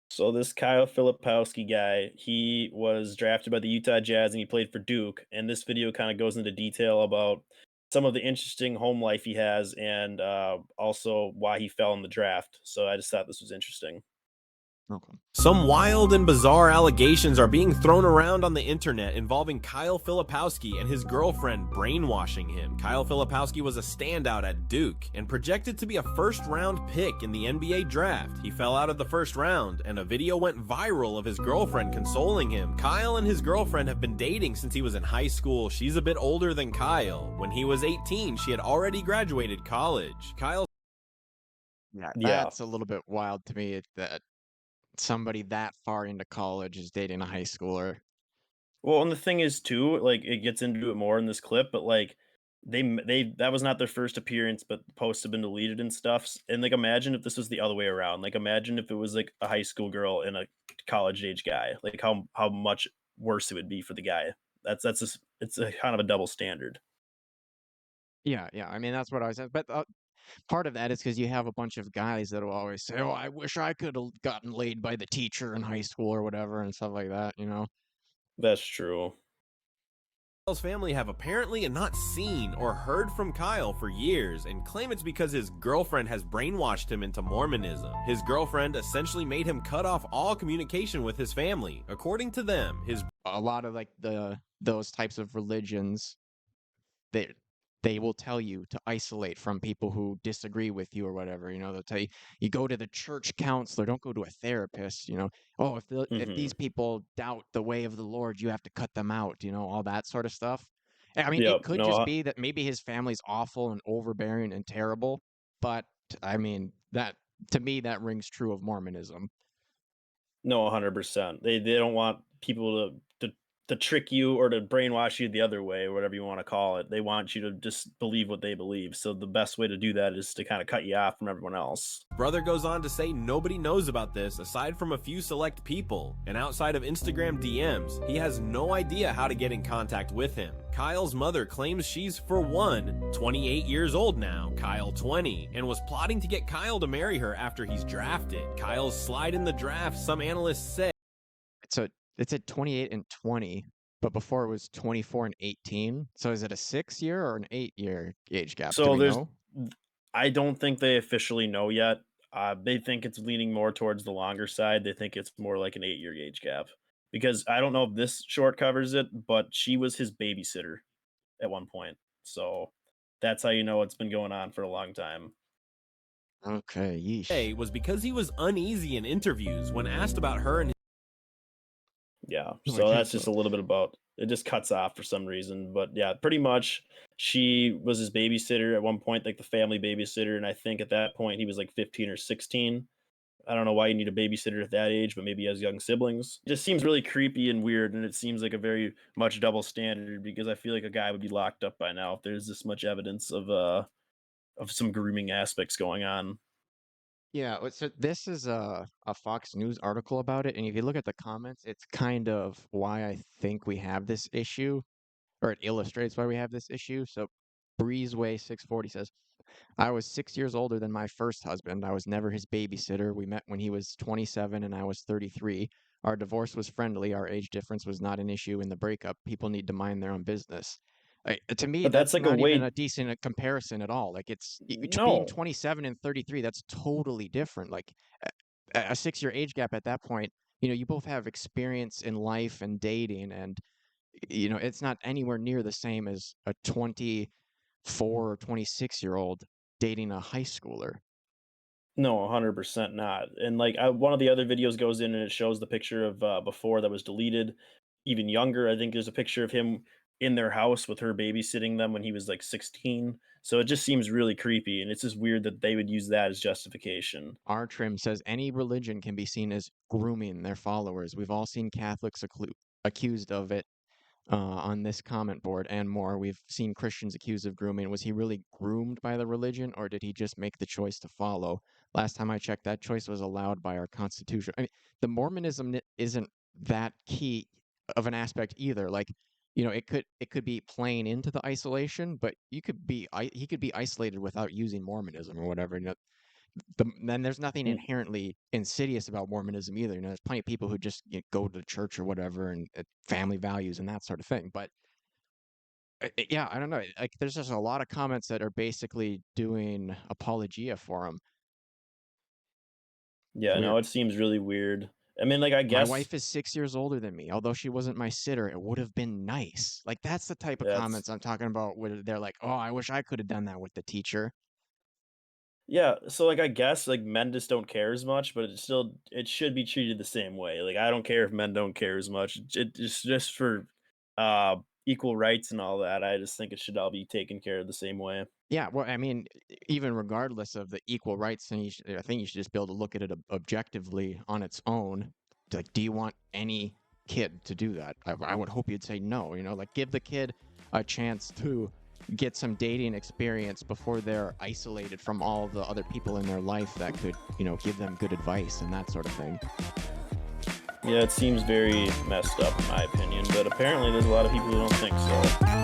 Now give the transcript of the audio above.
So this Kyle Filipowski guy, he was drafted by the Utah Jazz and he played for Duke. And this video kind of goes into detail about some of the interesting home life he has and also why he fell in the draft. So I just thought this was interesting. Okay. Some wild and bizarre allegations are being thrown around on the internet involving Kyle Filipowski and his girlfriend brainwashing him. Kyle Filipowski was a standout at Duke and projected to be a first-round pick in the NBA draft. He fell out of the first round, and a video went viral of his girlfriend consoling him. Kyle and his girlfriend have been dating since he was in high school. She's a bit older than Kyle. When he was 18, she had already graduated college. Kyle Yeah, Yeah. that's a little bit wild to me that somebody that far into college is dating a high schooler. Well, and the thing is too, like it gets into it more in this clip, but like they that was not their first appearance, but the posts have been deleted and stuff. And like imagine if this was the other way around. Like imagine if it was like a high school girl and a college age guy. Like how much worse it would be for the guy. That's just it's a kind of a double standard. Yeah, yeah. I mean, that's what I was saying. But part of that is because you have a bunch of guys that will always say, "Oh, I wish I could have gotten laid by the teacher in high school or whatever," and stuff like that. That's true. Kyle's family have apparently not seen or heard from Kyle for years and claim it's because his girlfriend has brainwashed him into Mormonism. His girlfriend essentially made him cut off all communication with his family. According to them, his A lot of like those types of religions, they they will tell you to isolate from people who disagree with you or whatever. They'll tell you you go to the church counselor, don't go to a therapist. Oh, if these Mhm. people doubt the way of the Lord, you have to cut them out. All that sort of stuff. I mean, it Yep. could No, just be that maybe his family's awful and overbearing and terrible, but I mean that to me that rings true of Mormonism. no, 100%. They don't want people to trick you or to brainwash you the other way or whatever you wanna call it. They want you to just believe what they believe. So the best way to do that is to kinda cut you off from everyone else. brother goes on to say nobody knows about this aside from a few select people, and outside of Instagram DMs, he has no idea how to get in contact with him. Kyle's mother claims she's, for one, 28 years old now, Kyle 20, and was plotting to get Kyle to marry her after he's drafted. Kyle's slide in the draft, some analysts say, It's at 28 and 20, but before it was 24 and 18. So is it a 6-year or an 8-year age gap? Do So we there's know? I don't think they officially know yet. They think it's leaning more towards the longer side. They think it's more like an 8-year age gap because I don't know if this short covers it, but she was his babysitter at one point. So that's how you know it's been going on for a long time. Okay, yeesh. was because he was uneasy in interviews when asked about her and Yeah. Oh, I So can't that's just so a little bit about it just cuts off for some reason. But yeah, pretty much she was his babysitter at one point, like the family babysitter. And I think at that point he was like 15 or 16. I don't know why you need a babysitter at that age, but maybe he has young siblings. It just seems really creepy and weird, and it seems like a very much double standard because I feel like a guy would be locked up by now if there's this much evidence of some grooming aspects going on. yeah, so this is a Fox News article about it, and if you look at the comments, it's kind of why I think we have this issue, or it illustrates why we have this issue. So Breezeway 640 says, I was 6 years older than my first husband. I was never his babysitter. We met when he was 27 and I was 33. Our divorce was friendly. Our age difference was not an issue in the breakup. People need to mind their own business. To me, But that's that's like a not even a way decent comparison at all. Like being no. 27 and 33, that's totally different. Like a 6-year age gap at that point, you both have experience in life and dating, and it's not anywhere near the same as a 24 or 26-year-old dating a high schooler. No, 100% not. And like one of the other videos goes in and it shows the picture of before that was deleted, even younger. I think there's a picture of him in their house with her babysitting them when he was like 16. So it just seems really creepy. And it's just weird that they would use that as justification. Our trim says any religion can be seen as grooming their followers. We've all seen Catholics accused of it on this comment board and more. We've seen Christians accused of grooming. Was he really groomed by the religion, or did he just make the choice to follow? Last time I checked, that choice was allowed by our Constitution. I mean, the Mormonism isn't that key of an aspect either. Like, it could be playing into the isolation, but he could be isolated without using Mormonism or whatever. then there's nothing inherently insidious about Mormonism either. There's plenty of people who just go to church or whatever and family values and that sort of thing. But yeah, I don't know. Like, there's just a lot of comments that are basically doing apologia for him. Yeah, no, Weird. it seems really weird. I mean, like, I My guess wife is 6 years older than me. Although she wasn't my sitter, it would have been nice. Like, that's the type of that's comments I'm talking about where they're like, "Oh, I wish I could have done that with the teacher." yeah. So, like, I guess like men just don't care as much, but it should be treated the same way. Like, I don't care if men don't care as much. It's just for equal rights and all that. I just think it should all be taken care of the same way. Yeah, well, I mean, even regardless of the equal rights thing, I think you should just be able to look at it objectively on its own. Like, do you want any kid to do that? I would hope you'd say no. Like, give the kid a chance to get some dating experience before they're isolated from all the other people in their life that could, give them good advice and that sort of thing. Yeah, it seems very messed up in my opinion, but apparently there's a lot of people who don't think so.